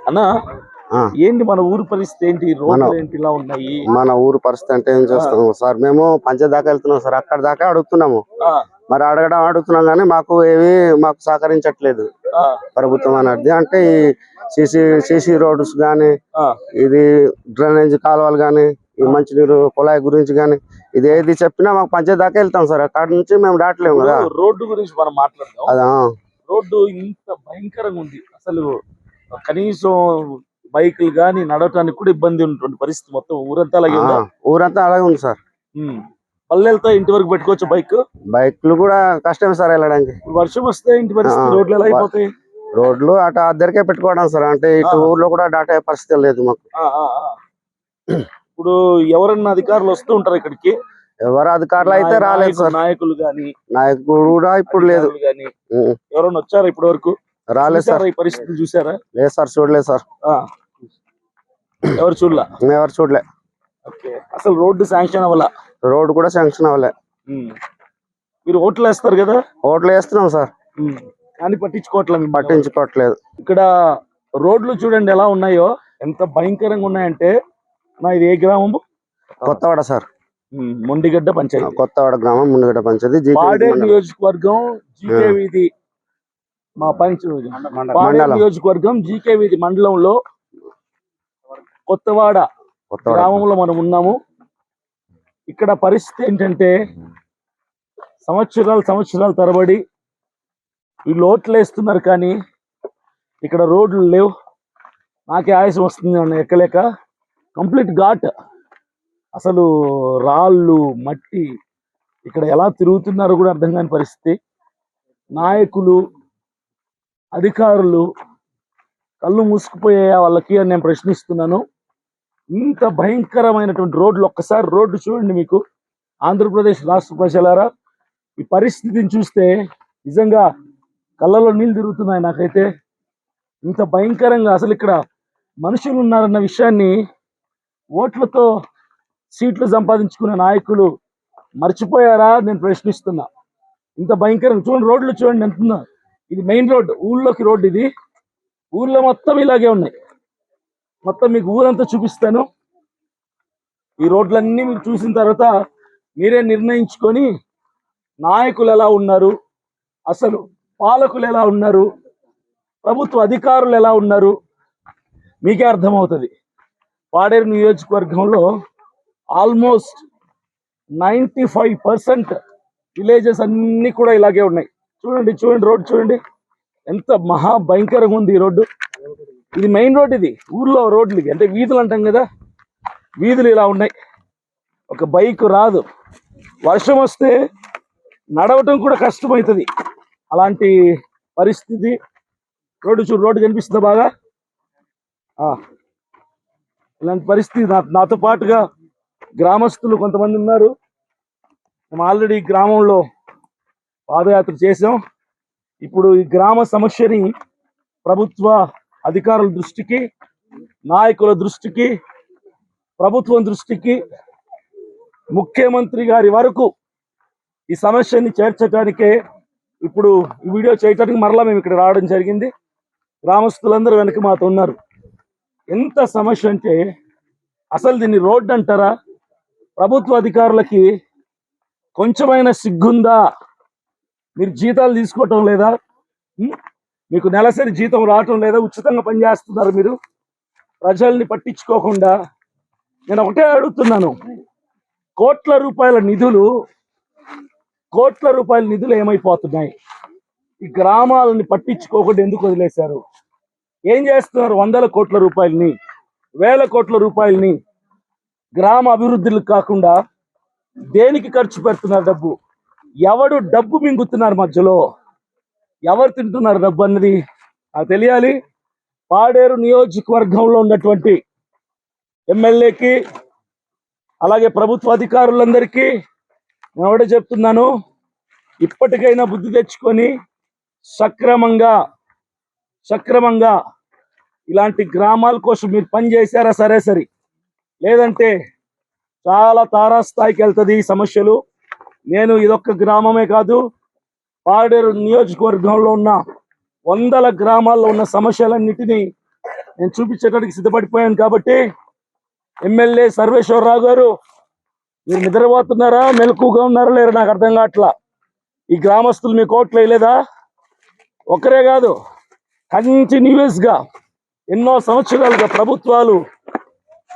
అన్నా ఏంటి మన ఊరు పరిస్థితి ఏంటి? రోడ్లు ఏంటి ఇలా ఉన్నాయి? మన ఊరు పరిస్థితి అంటే ఏం చేస్తాము సార్, మేము పంచాయతీ దాకా వెళ్తున్నాం సార్, అక్కడ దాకా అడుగుతున్నాము. మరి అడుగుతున్నాం కానీ మాకు సహకరించట్లేదు ప్రభుత్వం అనేది. అంటే ఈ సిసి రోడ్స్ గానీ, ఇది డ్రైనేజ్ కాలువలు గానీ, ఈ మంచినీరు కుళాయి గురించి గానీ, ఇది ఏది చెప్పినా మాకు పంచాయతీ దాకా వెళ్తాం సార్, అక్కడ నుంచి మేము దాటలేము కదా. రోడ్డు గురించి మనం మాట్లాడదాం. అదా రోడ్డు ఇంత భయంకరంగా ఉంది, అసలు కనీసం బైకులు గానీ నడవటానికి కూడా ఇబ్బంది ఉన్నటువంటి పరిస్థితి. మొత్తం ఊరంతా అలాగే ఉంది. ఊరంతా అలాగే ఉంది సార్. పల్లెలతో ఇంటి వరకు పెట్టుకోవచ్చు బైక్లు కూడా కష్టమే సార్ వెళ్ళడానికి. వర్షం వస్తే ఇంటి పరిస్థితి, రోడ్లు ఎలా అయిపోతాయి? రోడ్లు అటు అద్దరికే పెట్టుకోవడం సార్, అంటే ఇటు ఊర్లో కూడా దాటే పరిస్థితి లేదు మాకు. ఇప్పుడు ఎవరన్నా అధికారులు వస్తూ ఉంటారు ఇక్కడికి? ఎవరు అధికారులు అయితే రాలేదు సార్. నాయకులు గాని? నాయకులు కూడా ఇప్పుడు లేదు. ఎవరన్నా వచ్చారా ఇప్పటి వరకు? రాలేదు సార్. ఈ పరిస్థితి చూసారా? లేదు సార్, చూడలేదు సార్. ఎవరు చూడలే? ఎవరు చూడలే. అసలు రోడ్డు శాంక్షన్ అవ్వాల? రోడ్డు కూడా శాంక్షన్ అవ్వలే. మీరు ఓట్లు వేస్తారు కదా? ఓట్లు వేస్తున్నాం సార్, కానీ పట్టించుకోవట్లేదు. ఇక్కడ రోడ్లు చూడండి ఎలా ఉన్నాయో, ఎంత భయంకరంగా ఉన్నాయంటే. ఇది ఏ గ్రామము? కొత్తవాడ సార్, మొండిగడ్డ పంచాయతీ. కొత్తవాడ గ్రామం, మొండిగడ్డ పంచాయతీ, పాడేరు నియోజకవర్గం, జీకే వీధి. మా పాడేరు నియోజకవర్గం జీకే వీధి మండలంలో కొత్తవాడ గ్రామంలో మనం ఉన్నాము. ఇక్కడ పరిస్థితి ఏంటంటే, సంవత్సరాలు తరబడి వీళ్ళు ఓట్లు వేస్తున్నారు కానీ ఇక్కడ రోడ్లు లేవు. నాకే ఆయాసం వస్తుంది ఎక్కలేక. కంప్లీట్ ఘాట్, అసలు రాళ్ళు మట్టి, ఇక్కడ ఎలా తిరుగుతున్నారో కూడా అర్థం కాని పరిస్థితి. నాయకులు, అధికారులు కళ్ళు మూసుకుపోయే వాళ్ళకి అని నేను ప్రశ్నిస్తున్నాను. ఇంత భయంకరమైనటువంటి రోడ్లు, ఒక్కసారి రోడ్డు చూడండి. మీకు ఆంధ్రప్రదేశ్ రాష్ట్ర ప్రజలారా, ఈ పరిస్థితిని చూస్తే నిజంగా కళ్ళలో నీళ్ళు తిరుగుతున్నాయి నాకైతే. ఇంత భయంకరంగా అసలు ఇక్కడ మనుషులు ఉన్నారన్న విషయాన్ని ఓట్లతో సీట్లు సంపాదించుకునే నాయకులు మర్చిపోయారా నేను ప్రశ్నిస్తున్నా. ఇంత భయంకరంగా చూడండి, రోడ్లు చూడండి ఎంత. ఇది మెయిన్ రోడ్డు, ఊళ్ళోకి రోడ్డు. ఇది ఊళ్ళో మొత్తం ఇలాగే ఉన్నాయి. మొత్తం మీకు ఊరంతా చూపిస్తాను. ఈ రోడ్లన్నీ మీరు చూసిన తర్వాత మీరే నిర్ణయించుకొని నాయకులు ఎలా ఉన్నారు, అసలు పాలకులు ఎలా ఉన్నారు, ప్రభుత్వ అధికారులు ఎలా ఉన్నారు మీకే అర్థమవుతుంది. పాడేరు నియోజకవర్గంలో ఆల్మోస్ట్ 95% విలేజెస్ అన్నీ కూడా ఇలాగే ఉన్నాయి. చూడండి రోడ్డు చూడండి ఎంత మహా భయంకరంగా ఉంది ఈ రోడ్డు. ఇది మెయిన్ రోడ్, ఇది ఊర్లో రోడ్లు, ఇది అంటే వీధులు అంటాం కదా, వీధులు ఇలా ఉన్నాయి. ఒక బైక్ రాదు, వర్షం వస్తే నడవటం కూడా కష్టమవుతుంది. అలాంటి పరిస్థితి. రోడ్డు కనిపిస్తుందా బాగా? ఇలాంటి పరిస్థితి. నాతో పాటుగా గ్రామస్తులు కొంతమంది ఉన్నారు. మేము ఆల్రెడీ గ్రామంలో పాదయాత్ర చేసాం. ఇప్పుడు ఈ గ్రామ సమస్యని ప్రభుత్వ అధికారుల దృష్టికి, నాయకుల దృష్టికి, ప్రభుత్వం దృష్టికి, ముఖ్యమంత్రి గారి వరకు ఈ సమస్యని చేర్చడానికే ఇప్పుడు ఈ వీడియో చేయడానికి మరలా మేము ఇక్కడ రావడం జరిగింది. గ్రామస్తులందరూ వెనక మాతో ఉన్నారు. ఎంత సమస్య అంటే, అసలు దీన్ని రోడ్డు అంటారా? ప్రభుత్వ అధికారులకి కొంచెమైనా సిగ్గుందా? మీరు జీతాలు తీసుకోవటం లేదా? మీకు నెలసరి జీతం రావటం లేదా? ఉచితంగా పనిచేస్తున్నారు మీరు, ప్రజల్ని పట్టించుకోకుండా. నేను ఒకటే అడుగుతున్నాను, కోట్ల రూపాయల నిధులు ఏమైపోతున్నాయి? ఈ గ్రామాలని పట్టించుకోకుండా ఎందుకు వదిలేశారు? ఏం చేస్తున్నారు? 100ల కోట్ల రూపాయలని, 1000 కోట్ల రూపాయలని గ్రామ అభివృద్ధులకు కాకుండా దేనికి ఖర్చు పెడుతున్నారు? ఎవడు డబ్బు మింగుతున్నారు? మధ్యలో ఎవరు తింటున్నారు డబ్బు అన్నది నాకు తెలియాలి. పాడేరు నియోజకవర్గంలో ఉన్నటువంటి ఎమ్మెల్యేకి, అలాగే ప్రభుత్వ అధికారులందరికీ నేను ఒకటే చెప్తున్నాను, ఇప్పటికైనా బుద్ధి తెచ్చుకొని సక్రమంగా ఇలాంటి గ్రామాల కోసం మీరు పనిచేశారా సరే, లేదంటే చాలా తారాస్థాయికి వెళ్తుంది ఈ సమస్యలు. నేను ఇదొక్క గ్రామమే కాదు, పాడేరు నియోజకవర్గంలో ఉన్న 100ల గ్రామాల్లో ఉన్న సమస్యలన్నిటినీ నేను చూపించడానికి సిద్ధపడిపోయాను కాబట్టి ఎమ్మెల్యే సర్వేశ్వరరావు గారు మీరు నిద్రపోతున్నారా మెలకుగా ఉన్నారా లేరా నాకు అర్థం కావట్లా. ఈ గ్రామస్తులు మీకు ఓట్లు వేయలేదా? ఒక్కరే కాదు, కంటిన్యూస్ గా ఎన్నో సంవత్సరాలుగా ప్రభుత్వాలు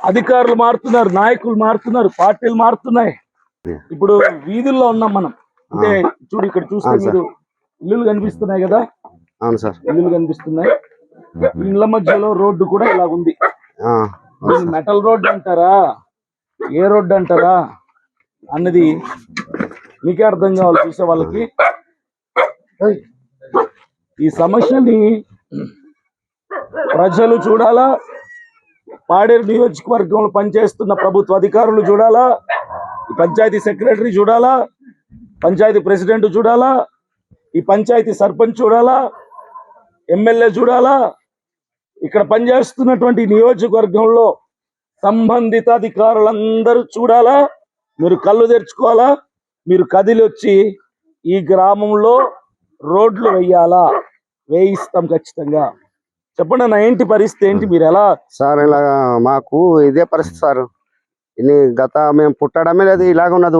అధికారులు మారుతున్నారు, నాయకులు మారుతున్నారు, పార్టీలు మారుతున్నాయి. ఇప్పుడు వీధుల్లో ఉన్నాం మనం. అంటే చూడు ఇక్కడ చూస్తే మీరు ఇల్లులు కనిపిస్తున్నాయి కదా, అవును సార్, ఇల్లులు కనిపిస్తున్నాయి. ఇళ్ళ మధ్యలో రోడ్డు కూడా ఇలా ఉంది. మెటల్ రోడ్డు అంటారా ఏ రోడ్డు అంటారా అన్నది మీకే అర్థం కావాలి చూసే వాళ్ళకి. ఈ సమస్యని ప్రజలు చూడాలా, పాడేరు నియోజకవర్గంలో పనిచేస్తున్న ప్రభుత్వ అధికారులు చూడాలా, ఈ పంచాయతీ సెక్రటరీ చూడాలా, పంచాయతీ ప్రెసిడెంట్ చూడాలా, ఈ పంచాయతీ సర్పంచ్ చూడాలా, ఎమ్మెల్యే చూడాలా, ఇక్కడ పనిచేస్తున్నటువంటి నియోజకవర్గంలో సంబంధిత అధికారులందరూ చూడాలా. మీరు కళ్ళు తెరుచుకోవాలా, మీరు కదిలి వచ్చి ఈ గ్రామంలో రోడ్లు వేయాలా, వేయిస్తాం ఖచ్చితంగా. చెప్పండి అన్న, ఏంటి పరిస్థితి ఏంటి, మీరు ఎలా? సార్ ఇలా మాకు ఇదే పరిస్థితి సార్. మేము పుట్టడమే లేదు, ఇలాగ ఉన్నది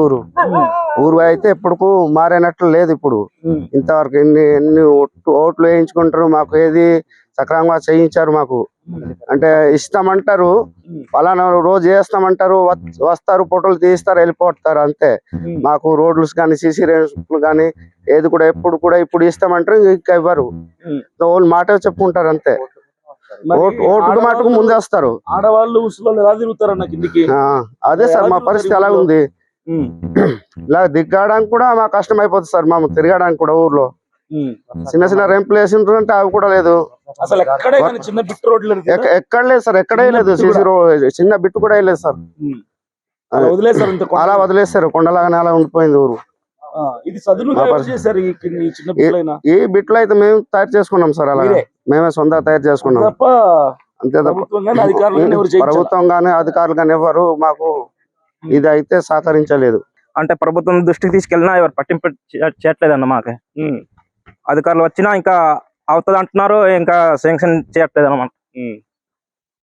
ఊరు అయితే ఎప్పుడుకు మారేనట్లు లేదు. ఇప్పుడు ఇంతవరకు ఎన్ని ఓట్లు వేయించుకుంటారు, మాకు ఏది సక్రమంగా చేయించారు. మాకు అంటే ఇస్తామంటారు, పలానా రోజు చేస్తామంటారు, వస్తారు, ఫోటోలు తీస్తారు, వెళ్ళిపోతారు అంతే. మాకు రోడ్లు కానీ సీసీ రోడ్లు కానీ ఏది కూడా ఎప్పుడు కూడా ఇప్పుడు ఇస్తామంటారు, ఇంకా ఇవ్వరు. వాళ్ళు మాట చెప్పుకుంటారు అంతే. ఓటు మాటకు ముందే వస్తారు. ఆడవాళ్ళు ముసలోళ్ళు ఎలా తిరుగుతారన్న కిందికి? అదే సార్ మా పరిస్థితి ఎలా ఉంది. ఇలా దిగ్గడానికి కూడా మాకు కష్టం అయిపోతుంది సార్. మేము తిరగడానికి కూడా ఊర్లో చిన్న చిన్న రెంపులు వేసింటే అవి కూడా లేదు. అసలు చిన్న బిట్ రోడ్లు ఎక్కడ లేదు సార్, ఎక్కడే లేదు. సీసీ రోడ్ చిన్న బిట్టు కూడా వేయలేదు సార్. అలా వదిలేస్తారు, కొండలాగానే అలా ఉండిపోయింది ఊరు. ఈ బిట్లు అయితే మేము తయారు చేసుకున్నాం సార్, అలా మేమే సొంత తయారు చేసుకున్నాం అంతే తప్ప ప్రభుత్వం గానీ అధికారులు కానీ ఎవరు మాకు ఇది అయితే సహకరించలేదు. అంటే ప్రభుత్వం దృష్టికి తీసుకెళ్ళినా ఎవరు పట్టింపు చేయట్లేదన్న. మాకు అధికారులు వచ్చినా ఇంకా అవుతుంది అంటున్నారు, ఇంకా శాంక్షన్ చేయట్లేదు అన్నమాట.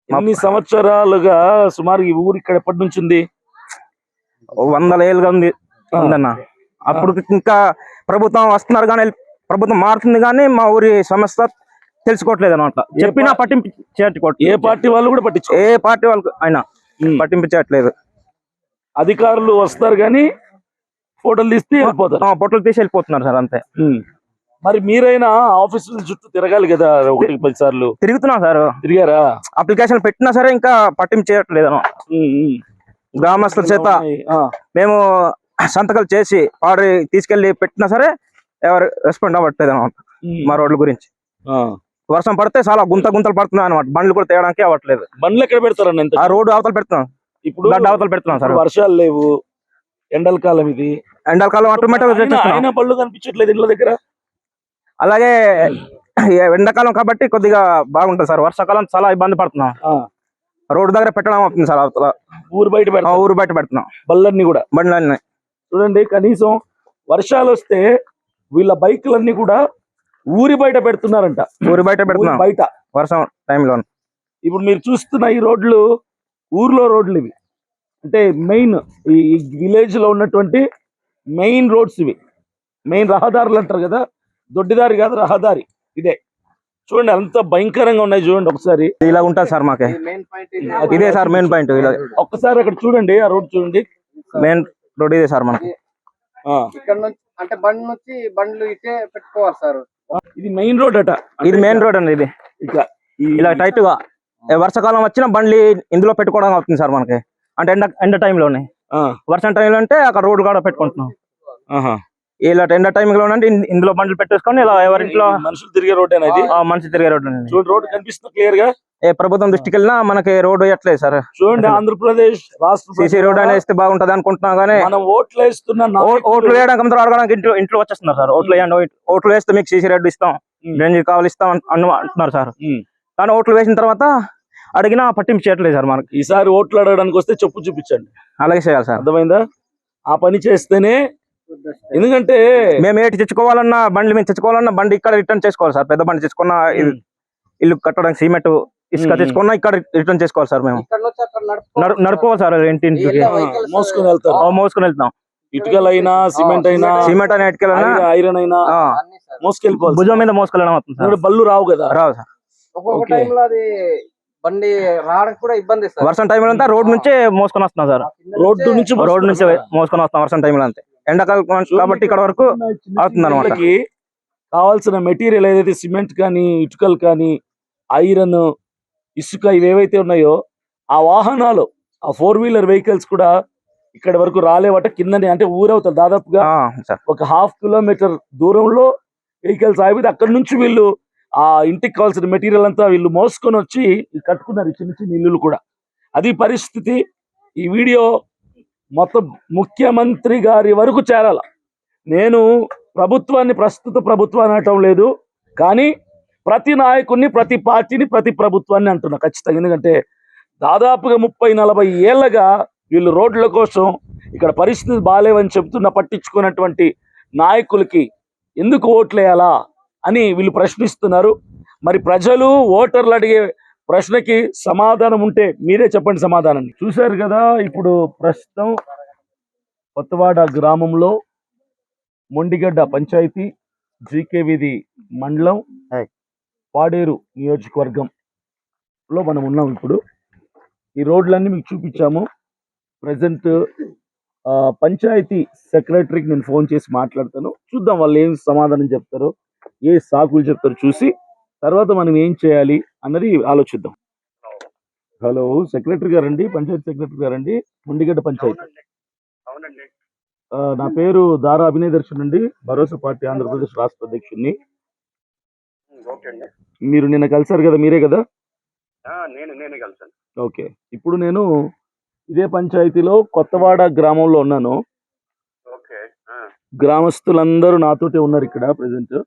ఎన్ని సంవత్సరాలుగా సుమారు ఈ ఊరు ఇక్కడ ఎప్పటి నుంచి ఉంది? 100 ఏళ్ళుగా ఉందన్న. అప్పుడు ఇంకా ప్రభుత్వం వస్తున్నారు కానీ ప్రభుత్వం మారుతుంది కానీ మా ఊరి సమస్య తెలుసుకోవట్లేదు అనమాట. చెప్పినా పట్టింపు చేయట్లేదు. ఏ పార్టీ వాళ్ళు కూడా పట్టించు, ఏ పార్టీ వాళ్ళకి అయినా పట్టింపు చేయట్లేదు. అధికారులు వస్తారు కానీ ఫోటోలు తీస్తే ఫోటోలు తీసి వెళ్ళిపోతున్నారు సార్ అంతే. మరి మీరైనా ఆఫీసుల చుట్టూ తిరగాలి కదా, 1-10 సార్లు తిరుగుతున్నాం సార్. తిరిగారా? అప్లికేషన్ పెట్టినా సరే ఇంకా పట్టింపు చేయట్లేదు అన్నమాట. గ్రామస్తుల చేత మేము సంతకాలు చేసి ఆర్డర్ తీసుకెళ్లి పెట్టినా సరే ఎవరు రెస్పాండ్ అవ్వట్లేదు అనమాట మా రోడ్ల గురించి. వర్షం పడితే చాలా గుంతలు పడుతున్నాయి అనమాట, బండ్లు కూడా తేయడానికి అవ్వట్లేదు. బండ్లు ఎక్కడ పెడతారన్న? ఆ రోడ్డు అవతల పెడుతున్నాం, ఇప్పుడు అవతల పెడుతున్నాం సార్. వర్షాలు లేవు, ఎండల కాలం, ఇది ఎండల కాలం ఆటోమేటిక్ బళ్ళు కనిపించట్లేదు ఇళ్ళ దగ్గర. అలాగే ఎండాకాలం కాబట్టి కొద్దిగా బాగుంటుంది సార్. వర్షాకాలం చాలా ఇబ్బంది పడుతున్నాం, రోడ్డు దగ్గర పెట్టడం అవుతుంది సార్. అవతల ఊరు బయట పెడుతున్నాం బండ్లన్నీ కూడా. బండ్లన్నీ చూడండి, కనీసం వర్షాలు వస్తే వీళ్ళ బైక్లన్నీ కూడా ఊరి బయట పెడుతున్నారంట. ఊరి బయట పెడుతున్నాం బయట వర్షం టైంలో. ఇప్పుడు మీరు చూస్తున్న ఈ రోడ్లు ఊర్లో రోడ్లు ఇవి. అంటే మెయిన్ ఈ విలేజ్ లో ఉన్నటువంటి మెయిన్ రోడ్స్ ఇవి, మెయిన్ రహదారులు అంటారు కదా, దొడ్డిదారి కాదు రహదారి ఇదే. చూడండి అంత భయంకరంగా ఉన్నాయి. చూడండి ఒకసారి ఇలా ఉంటుంది సార్ మాకే. ఇదే సార్ మెయిన్ పాయింట్. ఒక్కసారి అక్కడ చూడండి, ఆ రోడ్ చూడండి, మెయిన్ రోడ్ ఇదే సార్ మనకి. ఇక్కడ నుంచి అంటే బండ్లు ఇటే పెట్టుకోవాలి సార్. ఇది మెయిన్ రోడ్ అట. ఇది మెయిన్ రోడ్ అండి. ఇది ఇలా టైట్ గా వర్షాకాలం వచ్చిన బండ్లు ఇందులో పెట్టుకోవడం అవుతుంది సార్ మనకి. అంటే ఎండ టైంలోనే, వర్షం టైంలో అంటే అక్కడ రోడ్డు కూడా పెట్టుకుంటున్నాం. ఇలా ఎండ టైంలో ఇందులో బండ్లు పెట్టేసుకొని ఇలా ఎవరింట్లో మనుషులు తిరిగే రోడ్ అనేది, మనిషి తిరిగే రోడ్. రోడ్ కనిపిస్తుంది క్లియర్ గా. ఏ ప్రభుత్వం దృష్టికి వెళ్ళినా మనకి రోడ్డు వేయట్లేదు సార్. చూడండి, ఆంధ్రప్రదేశ్ రాష్ట్ర సీసీ రోడ్ అని వేస్తే బాగుంటది అనుకుంటున్నా కానీ మనం ఓట్లు వేయడానికి అందరూ అడగడానికి ఇంట్లో వచ్చేస్తున్నారు సార్. ఓట్లు వేస్తే మీకు సీసీ రోడ్డు ఇస్తాం, డ్రైనేజ్ కావాలి ఇస్తాం అంటున్నారు సార్. కానీ ఓట్లు వేసిన తర్వాత అడిగినా పట్టింపు చేయట్లేదు సార్ మనకి. ఈసారి ఓట్లు అడగడానికి వస్తే చెప్పు చూపించండి, అలాగే చేయాలి సార్. అర్థమైందా? ఆ పని చేస్తేనే. ఎందుకంటే మేము ఏటి తెచ్చుకోవాలన్నా బండి మేము తెచ్చుకోవాలన్నా బండి ఇక్కడ రిటర్న్ చేసుకోవాలి సార్. పెద్ద బండి తెచ్చుకున్న ఇల్లు కట్టడానికి సిమెంట్ ఇసుక తెచ్చుకున్నా ఇక్కడ రిటర్న్ చేసుకోవాలి సార్ మేము. ఇక్కడ నుంచి అక్కడ నడుపుకోవాలి సార్ ఇంటింటికి మోసుకొని వెళ్తారు. మోసుకొని వెళ్తాం. ఇటుకలైనా సిమెంట్ అయినా సిమెంట్ అయినా ఎట్టుకెళ్ళినా ఐరన్ అయినా మోసుకెళ్ళిపోవాలి. భుజం మీద మోసుకెళ్ళడం అవుతుంది సార్. ఇప్పుడు బళ్ళు రావు కదా. రావు సార్. ఒక్కొక్క ఓకే. టైంలో అది బండి రావడానికి కూడా ఇబ్బంది సార్. వర్షం టైంలో అంతా రోడ్ నుంచే మోసుకొని వస్తున్నాం సార్. రోడ్డు నుంచి రోడ్ నుంచి మోసుకొని వస్తాం వర్షం టైంలో అంతే. ఎండాకాలం కాబట్టి ఇక్కడ వరకు అవుతుంది అనమాట. వీళ్ళకి కావాల్సిన మెటీరియల్ ఏదైతే సిమెంట్ కానీ ఇటుకలు కానీ ఐరన్ ఇసుక ఇవేవైతే ఉన్నాయో ఆ వాహనాలు ఆ 4-wheeler వెహికల్స్ కూడా ఇక్కడ వరకు రాలేవట. కిందనే అంటే ఊరవుతారు దాదాపుగా సార్ ఒక 1/2 కిలోమీటర్ దూరంలో వెహికల్స్ ఆగిపోతే అక్కడ నుంచి వీళ్ళు ఆ ఇంటికి కావాల్సిన మెటీరియల్ అంతా వీళ్ళు మోసుకొని వచ్చి కట్టుకున్నారు ఈ చిన్న చిన్న ఇల్లులు కూడా. అది పరిస్థితి. ఈ వీడియో మొత్తం ముఖ్యమంత్రి గారి వరకు చేరాల. నేను ప్రస్తుత ప్రభుత్వాన్ని అనటం లేదు, కానీ ప్రతి నాయకుడిని, ప్రతి పార్టీని, ప్రతి ప్రభుత్వాన్ని అంటున్నా ఖచ్చితంగా. ఎందుకంటే దాదాపుగా 30-40 ఏళ్ళగా వీళ్ళు రోడ్ల కోసం ఇక్కడ పరిస్థితి బాగాలేవని చెప్తున్నా పట్టించుకున్నటువంటి నాయకులకి ఎందుకు ఓట్లేయాలా అని వీళ్ళు ప్రశ్నిస్తున్నారు. మరి ప్రజలు ఓటర్లు అడిగే ప్రశ్నకి సమాధానం ఉంటే మీరే చెప్పండి సమాధానాన్ని. చూశారు కదా, ఇప్పుడు ప్రస్తుతం కొత్తవాడ గ్రామంలో మొండిగడ్డ పంచాయతీ జీకే వీధి మండలం పాడేరు నియోజకవర్గంలో మనం ఉన్నాం. ఇప్పుడు ఈ రోడ్లన్నీ మీకు చూపించాము. ప్రజెంట్ పంచాయతీ సెక్రటరీకి నేను ఫోన్ చేసి మాట్లాడతాను. చూద్దాం వాళ్ళు ఏం సమాధానం చెప్తారో, ఏ సాకులు చెప్తారో చూసి తర్వాత మనం ఏం చేయాలి అన్నది ఆలోచిద్దాం. హలో సెక్రటరీ గారండి, పంచాయతీ సెక్రటరీ గారండి, మొండిగడ్డ పంచాయతీ. నా పేరు దారా అభినయ్ దర్శన్ అండి, భరోసా పార్టీ ఆంధ్రప్రదేశ్ రాష్ట్ర అధ్యక్షుడిని. మీరు నిన్న కలిసారు కదా, మీరే కదా? నేనే కలిసాను. ఓకే, ఇప్పుడు నేను ఇదే పంచాయతీలో కొత్తవాడ గ్రామంలో ఉన్నాను. ఓకే. గ్రామస్తులందరూ నాతోటే ఉన్నారు ఇక్కడ ప్రెసెంట్.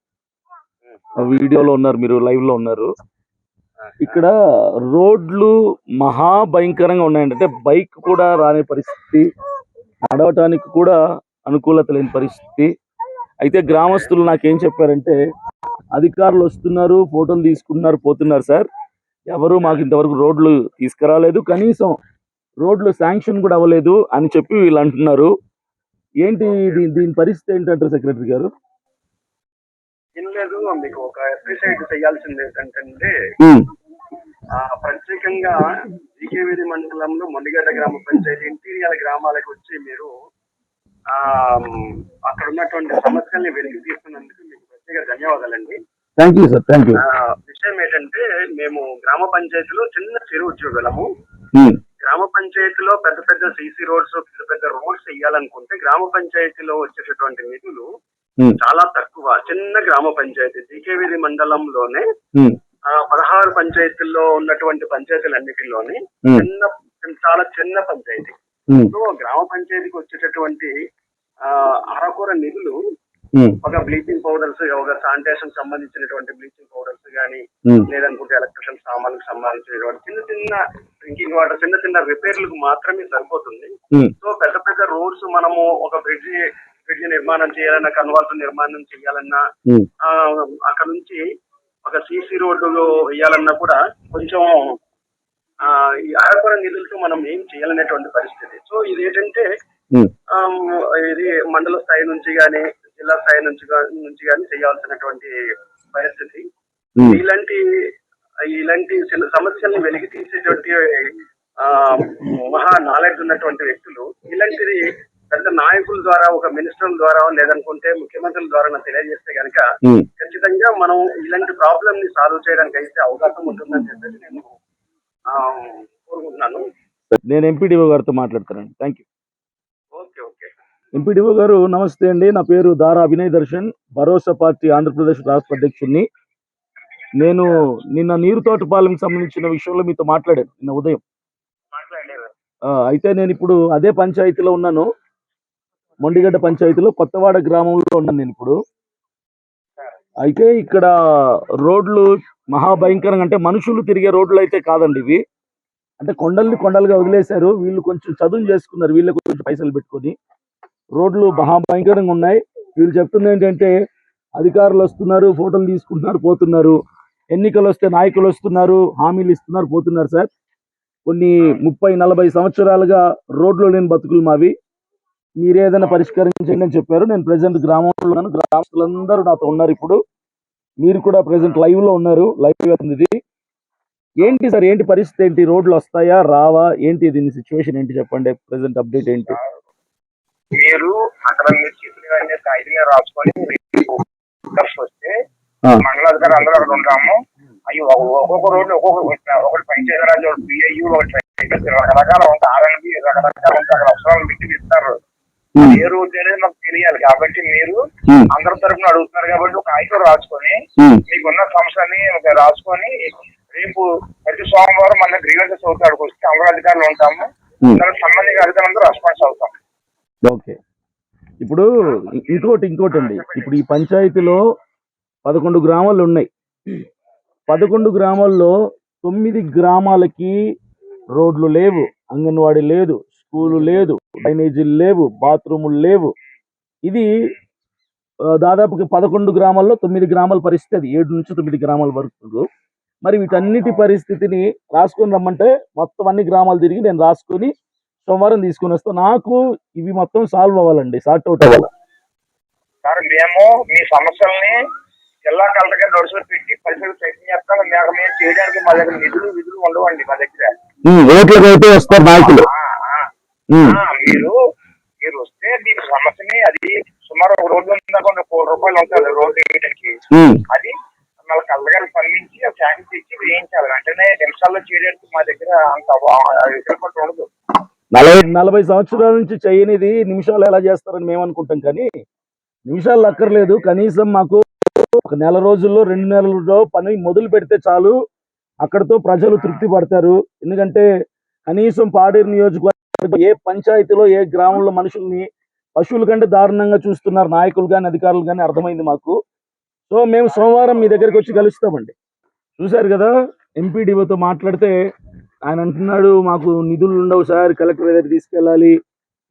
వీడియోలో ఉన్నారు, మీరు లైవ్ లో ఉన్నారు. ఇక్కడ రోడ్లు మహా భయంకరంగా ఉన్నాయండి. అంటే బైక్ కూడా రాని పరిస్థితి, నడవటానికి కూడా అనుకూలత లేని పరిస్థితి. అయితే గ్రామస్తులు నాకేం చెప్పారంటే, అధికారులు వస్తున్నారు, ఫోటోలు తీసుకుంటున్నారు, పోతున్నారు సార్, ఎవరు మాకు ఇంతవరకు రోడ్లు తీసుకురాలేదు, కనీసం రోడ్లు శాంక్షన్ కూడా అవ్వలేదు అని చెప్పి వీళ్ళు అంటున్నారు. ఏంటి దీని పరిస్థితి ఏంటంటారు సెక్రటరీ గారు? ఏం లేదు, మీకు ఒక అప్రిషియేట్ చేయాల్సింది ఏంటంటే ప్రత్యేకంగా జీకేవీధి మండలంలో మొండిగడ్డ గ్రామ పంచాయతీ ఇంటీరియర్ గ్రామాలకు వచ్చి మీరు అక్కడ ఉన్నటువంటి సమస్యల్ని వెలికి తీస్తున్నందుకు మీకు ప్రత్యేక ధన్యవాదాలండి. Thank you sir, thank you. విషయం ఏంటంటే, మేము గ్రామ పంచాయతీలో చిన్న చిరు ఉద్యోగులము. గ్రామ పంచాయతీలో పెద్ద పెద్ద సీసీ రోడ్స్, పెద్ద పెద్ద రోడ్స్ వేయాలనుకుంటే గ్రామ పంచాయతీలో వచ్చేటటువంటి నిధులు చాలా తక్కువ. చిన్న గ్రామ పంచాయతీ జీకేవీధి మండలంలోనే 16 పంచాయతీల్లో ఉన్నటువంటి పంచాయతీలన్నిటిలోని చాలా చిన్న పంచాయతీ. సో గ్రామ పంచాయతీకి వచ్చేటటువంటి అరకొర నిధులు ఒక బ్లీచింగ్ పౌడర్స్, ఒక శానిటేషన్ సంబంధించినటువంటి బ్లీచింగ్ పౌడర్స్ కానీ, లేదనుకుంటే ఎలక్ట్రికల్ సామాన్లకు సంబంధించినటువంటి చిన్న చిన్న డ్రింకింగ్ వాటర్, చిన్న చిన్న రిపేర్లకు మాత్రమే సరిపోతుంది. సో పెద్ద పెద్ద రోడ్స్ మనము ఒక బ్రిడ్జి నిర్మాణం చేయాలన్నా, కన్వాల్స్ నిర్మాణం చేయాలన్నా, అక్కడ నుంచి ఒక సీసీ రోడ్డు వేయాలన్నా కూడా కొంచెం ఈ అరకొర నిధులతో మనం ఏం చేయాలనేటువంటి పరిస్థితి. సో ఇదేంటంటే ఇది మండల స్థాయి నుంచి కానీ, జిల్లా స్థాయి నుంచి కానీ చేయాల్సినటువంటి పరిస్థితి. ఇలాంటి సమస్యల్ని వెలికి తీసేటువంటి మహా నాలెడ్జ్ ఉన్నటువంటి వ్యక్తులు ఇలాంటిది పెద్ద నాయకుల ద్వారా, ఒక మినిస్టర్ ద్వారా, లేదనుకుంటే ముఖ్యమంత్రుల ద్వారా తెలియజేస్తే కనుక ఖచ్చితంగా మనం ఇలాంటి ప్రాబ్లం ని సాల్వ్ చేయడానికి అయితే అవకాశం ఉంటుందని చెప్పేసి నేను కోరుకుంటున్నాను. నేను ఎంపీడీఓ గారితో మాట్లాడతానండి. Thank you. Okay okay. MPDO గారు నమస్తే అండి, నా పేరు దారా అభినయ్ దర్శన్, భరోసా పార్టీ ఆంధ్రప్రదేశ్ రాష్ట్ర అధ్యక్షుడిని. నేను నిన్న నీరుతోటపాలెంకి సంబంధించిన విషయంలో మీతో మాట్లాడాను నిన్న ఉదయం. అయితే నేను ఇప్పుడు అదే పంచాయతీలో ఉన్నాను, మొండిగడ్డ పంచాయతీలో కొత్తవాడ గ్రామంలో ఉన్నాను నేను ఇప్పుడు. అయితే ఇక్కడ రోడ్లు మహాభయంకరంగా, అంటే మనుషులు తిరిగే రోడ్లు అయితే కాదండి ఇవి. అంటే కొండలుగా వదిలేశారు, వీళ్ళు కొంచెం చదువు చేసుకున్నారు, వీళ్ళు కొంచెం పైసలు పెట్టుకొని. రోడ్లు మహాభయంకరంగా ఉన్నాయి. వీళ్ళు చెప్తుంది ఏంటంటే, అధికారులు వస్తున్నారు, ఫోటోలు తీసుకుంటున్నారు, పోతున్నారు. ఎన్నికలు వస్తే నాయకులు వస్తున్నారు, హామీలు ఇస్తున్నారు, పోతున్నారు సార్. కొన్ని 30-40 సంవత్సరాలుగా రోడ్లు లేని బతుకులు మావి. మీరు ఏదైనా పరిష్కరించండి అని చెప్పారు. నేను ప్రెసెంట్ గ్రామంలో ఉన్నాను. గ్రామస్తులందరూ నాతో ఉన్నారు. ఇప్పుడు మీరు కూడా ప్రెసెంట్ లైవ్ లో ఉన్నారు. లైవ్ ఇది ఏంటి సార్, ఏంటి పరిస్థితి ఏంటి? రోడ్లు వస్తాయా రావా ఏంటి? దీని సిచ్యువేషన్ ఏంటి చెప్పండి. ప్రెసెంట్ అప్డేట్ ఏంటి? మీరు అక్కడ మీరు చెప్పినవన్నీ కాగితం మీద రాసుకొని వస్తే మండలాధికారి అందరూ అక్కడ ఉంటాము. అవి ఒక్కొక్క రోడ్డు ఒకటి పంచాయతీరాజ్, ఒకటి పిఐయు, ఒకటి రకరకాల ఉంటాయి. ఆర్ఎన్బి రకరకాల ఉంటాయి. అక్కడ అవసరాలు పెట్టి ఇస్తారు. ఏ రోడ్డు అనేది మాకు తెలియాలి. కాబట్టి మీరు అందరి తరఫున అడుగుతున్నారు కాబట్టి ఒక కాగితం రాసుకొని మీకున్న సమస్యని రాసుకొని రేపు ప్రతి సోమవారం మన గ్రీవెన్సెస్ అవుతాడికి వస్తే అందరూ అధికారులు ఉంటాము. దానికి సంబంధించిన అధికారులందరూ రెస్పాన్స్ అవుతాం. ఓకే. ఇప్పుడు ఇంకోటి అండి. ఇప్పుడు ఈ పంచాయతీలో 11 గ్రామాలు ఉన్నాయి. 11 గ్రామాల్లో 9 గ్రామాలకి రోడ్లు లేవు, అంగన్వాడీ లేదు, స్కూలు లేదు, డ్రైనేజీలు లేవు, బాత్రూములు లేవు. ఇది దాదాపుగా 11 గ్రామాల్లో 9 గ్రామాల పరిస్థితి. అది 7 నుంచి 9 గ్రామాల వరకు. మరి వీటన్నిటి పరిస్థితిని రాసుకొని రమ్మంటే మొత్తం అన్ని గ్రామాలు తిరిగి నేను రాసుకొని సోమవారం తీసుకొని వస్తాను. నాకు ఇవి మొత్తం సాల్వ్ అవ్వాలండి, సార్ట్ అవుట్ అవ్వాలి. సార్ మేము మీ సమస్యల్ని జిల్లా కలెక్టర్ గారి నోటీసులు పెట్టి పరిస్థితులు ప్రయత్నం చేస్తాం. మేము చేయడానికి మా దగ్గర నిధులు ఉండవండి. మా దగ్గర రోడ్లకు అయితే వస్తారు నాయకులు. మీరు వస్తే మీకు సమస్యని అది సుమారు ఒక రోడ్డు ఉందనుకోండి, ₹1,00,00,000 ఉంటుంది రోడ్డు వేయడానికి. అది మళ్ళీ కలెక్టర్ గారికి పంపించి శాంక్షన్ ఇచ్చి వేయించాలి. వెంటనే నిమిషాల్లో చేయడానికి మా దగ్గర అంత ఉండదు. 40 సంవత్సరాల నుంచి చేయనిది నిమిషాలు ఎలా చేస్తారని మేము అనుకుంటాం, కానీ నిమిషాలు అక్కర్లేదు. కనీసం మాకు ఒక నెల రోజుల్లో 2 నెలల్లో పని మొదలు పెడితే చాలు. అక్కడతో ప్రజలు తృప్తి పడతారు. ఎందుకంటే కనీసం పాడేరు నియోజకవర్గం ఏ పంచాయతీలో ఏ గ్రామంలో మనుషుల్ని పశువుల కంటే దారుణంగా చూస్తున్నారు నాయకులు కానీ అధికారులు కానీ అర్థమైంది మాకు. సో మేము సోమవారం మీ దగ్గరికి వచ్చి కలుస్తామండి. చూశారు కదా, ఎంపీడీఓతో మాట్లాడితే ఆయన అంటున్నాడు మాకు నిధులు ఉండవు సార్, కలెక్టర్ దగ్గర తీసుకెళ్ళాలి,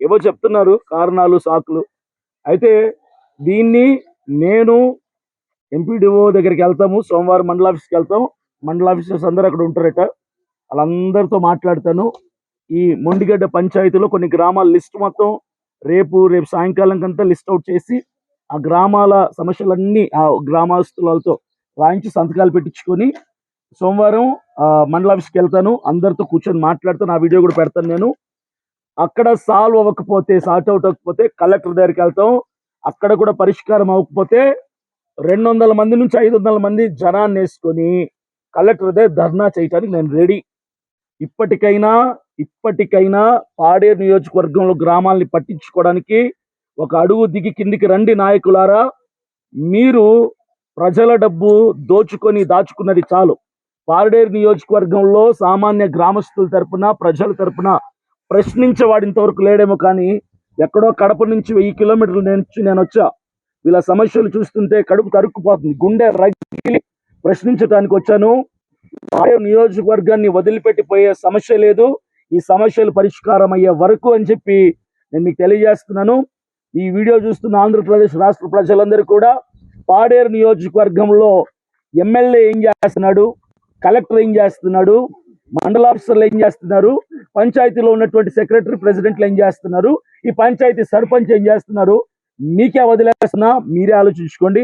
ఏవో చెప్తున్నారు కారణాలు సాకులు. అయితే దీన్ని నేను ఎంపీడీఓ దగ్గరికి వెళ్తాము. సోమవారం మండల ఆఫీస్కి వెళ్తాం. మండల ఆఫీసర్స్ అందరూ అక్కడ ఉంటారట. వాళ్ళందరితో మాట్లాడతాను. ఈ మొండిగడ్డ పంచాయతీలో కొన్ని గ్రామాల లిస్ట్ మొత్తం రేపు సాయంకాలం కంతా లిస్ట్ అవుట్ చేసి ఆ గ్రామాల సమస్యలన్నీ ఆ గ్రామస్తులతో రాయించి సంతకాలు పెట్టించుకొని సోమవారం మండల ఆఫీస్కి వెళ్తాను. అందరితో కూర్చొని మాట్లాడతాను. ఆ వీడియో కూడా పెడతాను. నేను అక్కడ సాల్వ్ అవ్వకపోతే, సార్ట్ అవుట్ అవ్వకపోతే కలెక్టర్ దగ్గరికి వెళ్తాం. అక్కడ కూడా పరిష్కారం అవ్వకపోతే 200 మంది నుంచి 500 మంది జనాన్ని వేసుకొని కలెక్టర్ దగ్గర ధర్నా చేయడానికి నేను రెడీ. ఇప్పటికైనా పాడేరు నియోజకవర్గంలో గ్రామాలని పట్టించుకోవడానికి ఒక అడుగు దిగి కిందికి రండి నాయకులారా. మీరు ప్రజల డబ్బు దాచుకున్నది చాలు. పాడేరు నియోజకవర్గంలో సామాన్య గ్రామస్తుల తరపున, ప్రజల తరపున ప్రశ్నించేవాడు ఇంతవరకు లేడేమో, కానీ ఎక్కడో కడప నుంచి 1000 కిలోమీటర్లు నేను వచ్చా. వీళ్ళ సమస్యలు చూస్తుంటే కడుపు తరుక్కుపోతుంది, గుండె రగిలి ప్రశ్నించడానికి వచ్చాను. పాడేరు నియోజకవర్గాన్ని వదిలిపెట్టిపోయే సమస్య లేదు. ఈ సమస్యలు పరిష్కారం అయ్యే వరకు అని చెప్పి నేను మీకు తెలియజేస్తున్నాను. ఈ వీడియో చూస్తున్న ఆంధ్రప్రదేశ్ రాష్ట్ర ప్రజలందరూ కూడా పాడేరు నియోజకవర్గంలో ఎమ్మెల్యే ఏం చేస్తున్నాడు, కలెక్టర్ ఏం చేస్తున్నాడు, మండల ఆఫీసర్లు ఏం చేస్తున్నారు, పంచాయతీలో ఉన్నటువంటి సెక్రటరీ ప్రెసిడెంట్లు ఏం చేస్తున్నారు, ఈ పంచాయతీ సర్పంచ్ ఏం చేస్తున్నారు, మీకే వదిలేస్తున్నా, మీరే ఆలోచించుకోండి.